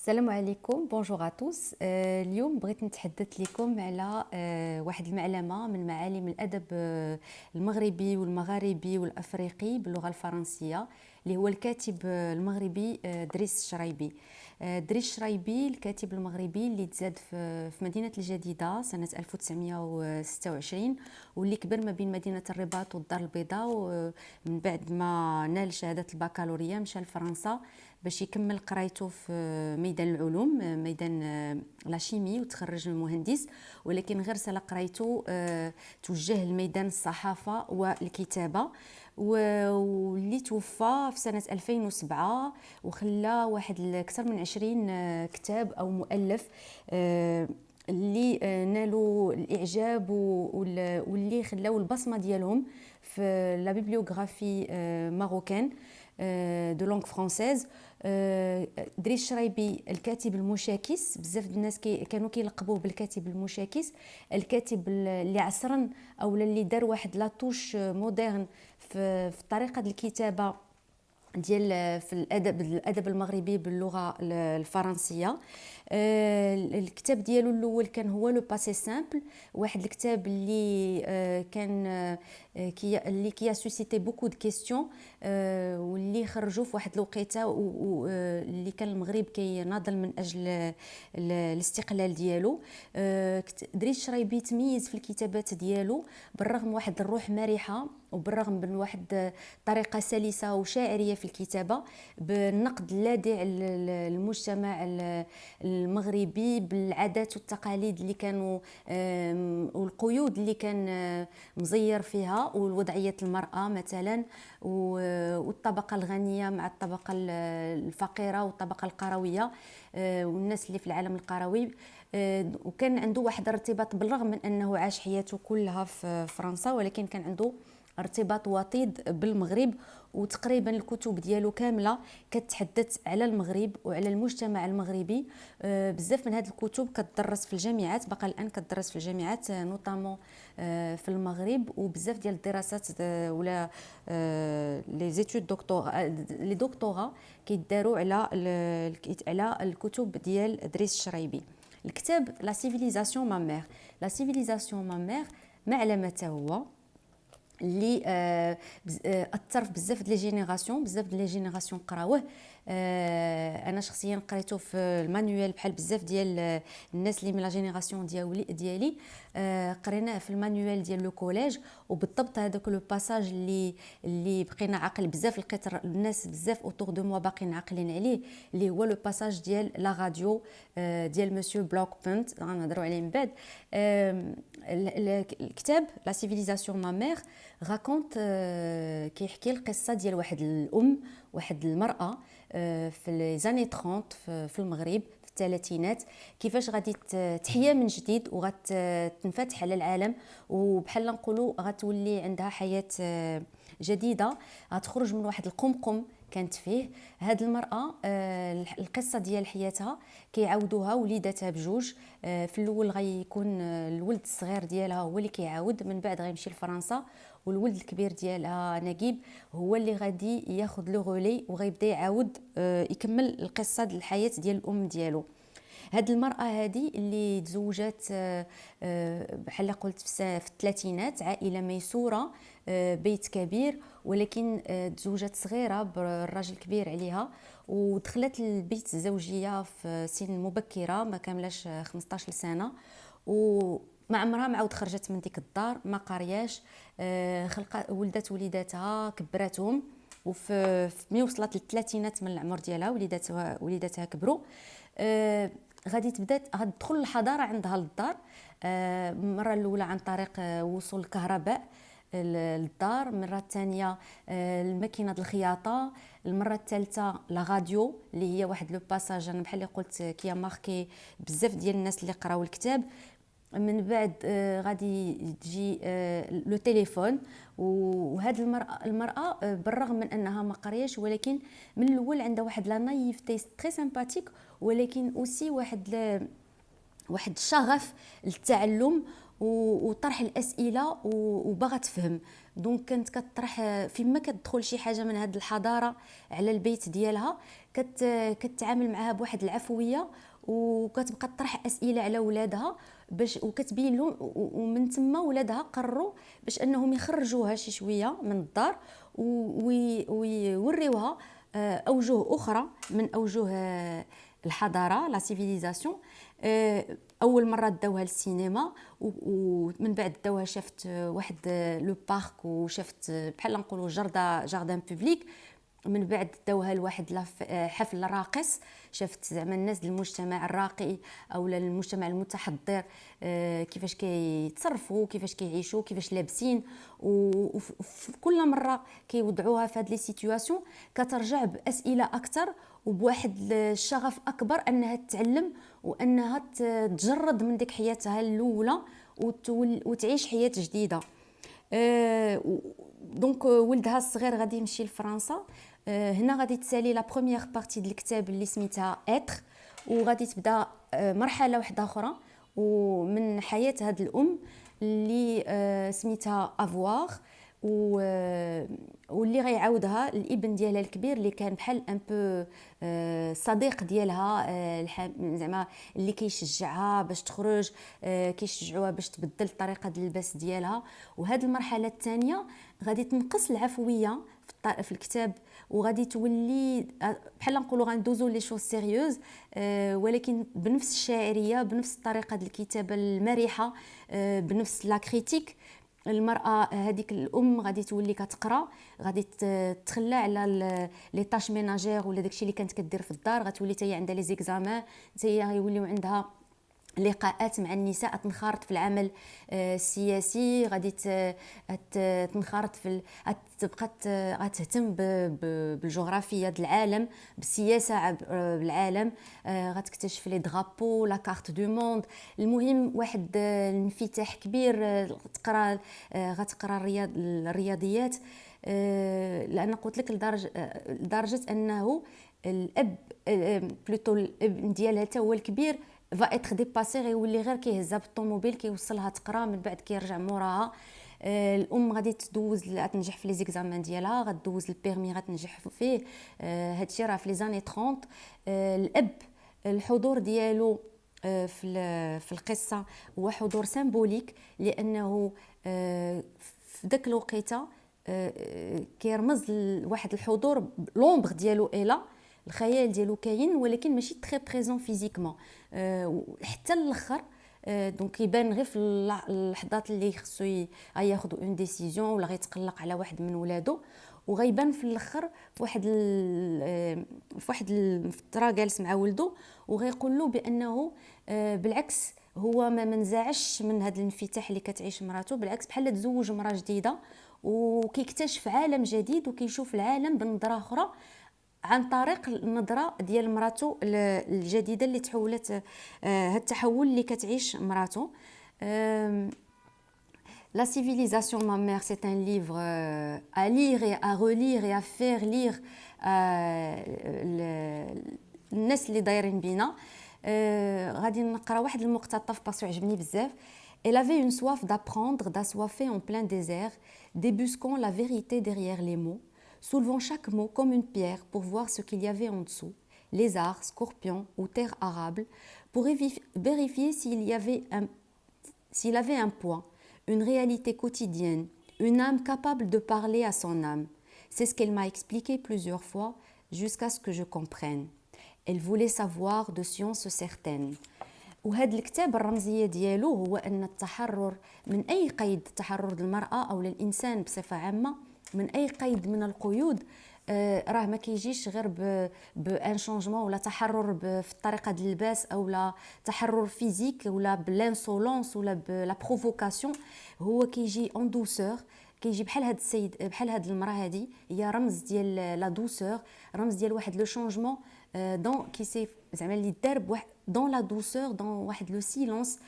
السلام عليكم بونجور ا توس. اليوم بغيت نتحدث لكم على واحد المعلمة من معالم الأدب المغربي والمغاربي والأفريقي باللغة الفرنسية، اللي هو الكاتب المغربي دريس الشرايبي. دريس الشرايبي الكاتب المغربي اللي تزاد في مدينة الجديدة سنة 1926، واللي كبر ما بين مدينة الرباط والدار البيضاء، ومن بعد ما نال شهادة البكالوريا مشى لفرنسا باش يكمل قرايته في ميدان العلوم، ميدان لا شيمي، وتخرج من مهندس. ولكن غير سال قرايته توجه لميدان الصحافة والكتابة، واللي توفى في سنة 2007 وخلى واحد أكثر من 20 كتاب أو مؤلف اللي نالوا الإعجاب واللي خلاو البصمة ديالهم في لا بيبليوغرافي ماروكان دو لونغ فرونسيز. دريس الشرايبي الكاتب المشاكس، بزاف الناس كانوا كيلقبوه بالكاتب المشاكس، الكاتب اللي عصرا او اللي دار واحد لاطوش مودرن في طريقه الكتابه ديال في الادب المغربي باللغه الفرنسيه. الكتاب ديالو الاول كان هو لو باسي سامبل، واحد الكتاب اللي كان اللي كي سوسيتي بوكو دو كيستيون، واللي خرجوا في واحد الوقيته اللي كان المغرب كيناضل من اجل الاستقلال ديالو. دريس الشرايبي تميز في الكتابات ديالو بالرغم واحد الروح مرحه، وبالرغم من واحد طريقه سلسه وشاعريه في الكتابه، بالنقد اللاذع المجتمع المغربي، بالعادات والتقاليد اللي كانوا والقيود اللي كان مزير فيها، والوضعيه المراه مثلا، والطبقه الغنيه مع الطبقه الفقيره والطبقه القرويه، والناس اللي في العالم القروي. وكان عنده واحد الارتباط بالرغم من انه عاش حياته كلها في فرنسا، ولكن كان عنده ارتباط وطيد بالمغرب، وتقريبا الكتب ديالو كامله كتحدث على المغرب وعلى المجتمع المغربي. بزاف من هذه الكتب كتدرس في الجامعات، بقى الان كتدرس في الجامعات نوطامون في المغرب، وبزاف ديال الدراسات ولا لي زيتود لي دكتوراه كيداروا على الكتب ديال دريس الشرايبي. الكتاب لا سيفيليزاسيون ما مير، لا سيفيليزاسيون ما مير معلمه هو اللي اثر في بزاف ديال لي جينيراسيون قراوه. انا شخصيا قريته في المانيوال بحال بزاف ديال الناس اللي من لا جينيراسيون ديالي. قريناه في المانيوال ديال لو كوليج، وبالضبط هذاك لو باساج اللي بقينا عاقل بزاف، لقيت الناس بزاف اوتور دو موا باقيين عاقلين عليه، اللي هو لو باساج ديال لا راديو ديال مسيو بلوك بونت، غنهضروا عليه من بعد. الكتاب لا سيفيليزاسيون ما مير راكونت كيحكي القصه ديال واحد الام، واحد المراه في لي زاني 30 في المغرب في الثلاثينات، كيفاش غادي تحيا من جديد وغتنفتح على العالم، وبحال نقولوا غتولي عندها حياه جديده، غتخرج من واحد القمقم كانت فيه. هاد المرأة القصة ديال حياتها كيعاودوها وليداتها بجوج. في الأول غيكون الولد الصغير ديالها هو اللي كيعاود، من بعد غيمشي لفرنسا، والولد الكبير ديالها نجيب هو اللي غادي ياخذ لو غولي وغيبدا يعاود يكمل القصة ديال الحياة ديال الأم ديالو. هاد المرأة هادي اللي تزوجات بحال قلت في الثلاثينات، عائلة ميسورة، بيت كبير، ولكن تزوجات صغيرة بالراجل كبير عليها، ودخلت البيت الزوجية في سن مبكرة ما كاملاش 15 سنة، وما عمرها ما عاود خرجت من ديك الدار، ما قارياش. ولدت وليداتها كبراتهم، وفي ملي وصلت للثلاثينات من العمر ديالها وليداتها كبروا. غادي غتدخل الحضاره عندها للدار. المره الاولى عن طريق وصول الكهرباء للدار، المره الثانيه الماكينه ديال الخياطه، المره الثالثه لا راديو اللي هي واحد لو باساج انا بحال اللي قلت كيا ماركي بزاف ديال الناس اللي قراو الكتاب. من بعد غادي تجي لو تليفون. وهاد المراه بالرغم من انها ما قرياش، ولكن من الاول عندها واحد لا نايفتي تري سامباتيك، ولكن اوسي واحد الشغف للتعلم وطرح الاسئله وباغا تفهم. دونك كانت كطرح فيما كتدخل شي حاجه من هذه الحضاره على البيت ديالها، كتعامل معها بواحد العفويه، وكتبقى تطرح اسئله على ولادها باش وكتبين لهم، ومن تما ولادها قرروا باش انهم يخرجوها شي شويه من الدار ويوريوها اوجه اخرى من اوجه الحضاره لا سيفيليزاسيون. اول مره داوها للسينما، ومن بعد داوها شافت واحد لو بارك، وشافت بحال نقولوا جاردان بوبليك. من بعد داوها لواحد حفل راقص، شافت زعما الناس ديال المجتمع الراقي او المجتمع المتحضر كيفاش كيتصرفوا، كيفاش كيعيشوا، كيفاش لابسين. وكل مره كيوضعوها في هاد لي سيتوياسيون كترجع باسئله اكثر وبواحد الشغف اكبر انها تتعلم وانها تجرد من ديك حياتها الاولى وتعيش حياه جديده. دونك ولدها الصغير غادي يمشي لفرنسا. هنا غادي تسالي لا بروميير بارتي ديال الكتاب اللي سميتها اتر، وغادي تبدا مرحله واحده اخرى ومن حياه هاد الام اللي سميتها افوار، واللي غيعاودها الابن ديالها الكبير اللي كان بحال ان بو صديق ديالها، زعما اللي كيشجعها باش تخرج، كيشجعوها باش تبدل الطريقه ديال اللباس ديالها. وهذه المرحله الثانيه غادي تنقص العفويه في الكتاب، وغادي تولي بحال نقولوا غندوزو لي شوز سيريوز، ولكن بنفس الشاعريه، بنفس الطريقه ديال الكتابه المرحه، بنفس لا كريتيك. المراه هذيك الام غادي تولي كتقرا، غادي تتخلى على لي طاش ميناجير ولا داكشي اللي كانت كدير في الدار، غتولي حتى هي عندها لي زيكزامان، حتى هي غيوليو عندها لقاءات مع النساء، تنخرط في العمل السياسي، غادي تنخرط في تبقى غتهتم بالجغرافيا ديال العالم، بالسياسه بالعالم، غتكتشف لي درابو، لا كارت دو موند. المهم واحد الانفتاح كبير. تقرا غتقرا الرياضيات، لان قلت لك لدرجه انه الاب بلوتو الابن ديالها حتى هو الكبير فا اتر ديباسي، غيولي غير كيهزها بالطوموبيل كيوصلها تقرا، من بعد كيرجع موراها. الام غادي غتنجح في لي زيكزامان ديالها، غدوز البيرمي غتنجح فيه. هادشي راه في لي زاني 30. الاب الحضور ديالو في القصه هو حضور سيمبوليك، لانه في داك الوقيته كيرمز لواحد الحضور لومبر ديالو الا الخيال ديالو كاين، ولكن ماشي تري بريزون فيزيكمون حتى الاخر. دونك يبان غير في اللحظات اللي خصو ياخذ اون ديسيزيون ولا غيتقلق على واحد من ولادو، وغيبان في الاخر في واحد الفتره جالس مع ولده وغيقول له بانه بالعكس هو ما منزعش من هذا الانفتاح اللي كتعيش مراته، بالعكس بحال تزوج مراه جديده وكيكتشف عالم جديد وكيشوف العالم بنظره اخرى عن طريق النظره ديال مراته الجديده اللي تحولت. هاد التحول اللي كتعيش مراته. La civilisation, ma mère, c'est un livre à lire et à relire et à faire lire الناس اللي دايرين بينا. غادي نقرا واحد المقتطف باسو عجبني بزاف. Elle avait une soif d'apprendre, d'assoiffer en plein désert, débusquant la vérité derrière les mots, soulevant chaque mot comme une pierre pour voir ce qu'il y avait en dessous, lézards, scorpions ou terre arable, pour vérifier s'il avait un poids, une réalité quotidienne, une âme capable de parler à son âme. C'est ce qu'elle m'a expliqué plusieurs fois jusqu'à ce que je comprenne. Elle voulait savoir de sciences certaines. وهذا الكتاب الرمزيه ديالو هو ان التحرر من اي قيد، تحرر المراه او الانسان بصفه عامه من اي قيد من القيود، راه ما كيجيش غير بان شونجمون ولا تحرر في الطريقه ديال اللباس او لا تحرر فيزيك ولا بالانسولونس ولا بلا بروفوكاسيون. هو كيجي اون دوسور، كيجي بحال هاد السيد، بحال هاد المراه هادي هي رمز ديال لا دوسور، رمز ديال واحد لو شونجمون دون كي سي زعما اللي دار بواحد دون لا دوسور، دون واحد لو سيلونس.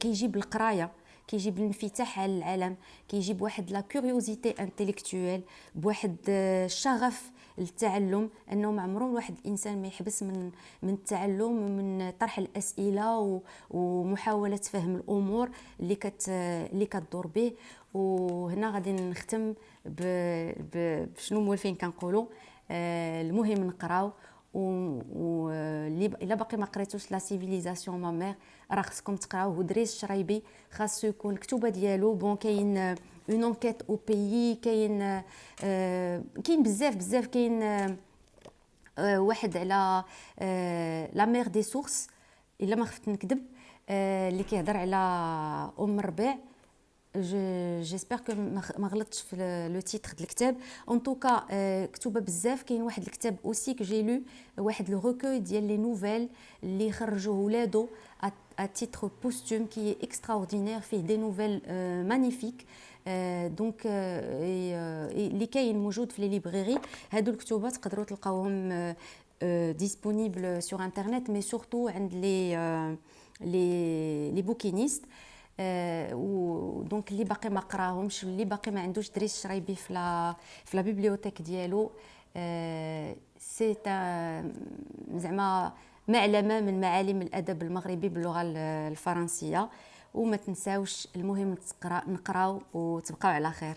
كيجي بالقرايه، كيجيب الانفتاح على العالم، كيجيب واحد لا كوريوزيتي انتيليكتويل، بواحد الشغف للتعلم، انه ما عمره الواحد الانسان ما يحبس من التعلم ومن طرح الاسئله ومحاوله فهم الامور اللي كتدور به. وهنا غادي نختم بشنو مولفين كنقولوا المهم نقراو، و الا باقي ما قريتوش لا سيفيليزاسيون ما مير راه خصكم تقراوه. دريس الشرايبي خاصو يكون الكتوبه ديالو بون. كاين اون انكيت او بيي، كاين بزاف كاين واحد على لا مير دي سورس الا ما خفت نكذب، اللي كيهضر على الربيع. جيسبر كو ما غلطتش في لو تيتر ديال الكتاب. ان توكا كتوبه بزاف. كاين واحد الكتاب اوسي كو جي لو، واحد لو ريكوي ديال لي نوفيل اللي خرجوه ولادو à titre posthume qui est extraordinaire, فيه دي نوفيل مانيفيك. دونك اللي كاين موجود في لي ليبريري. هادو الكتوبات تقدروا تلقاوهم ديسپونيبل سور انترنت، مي سورتو عند لي بوكينيست. دونك اللي باقي ما قراهمش، اللي باقي ما عندوش دريس الشرايبي في لا بيبليوتيك ديالو، سي زعما معلمه من معالم الادب المغربي باللغه الفرنسيه. وما تنساوش المهم نقراو وتبقاو على خير.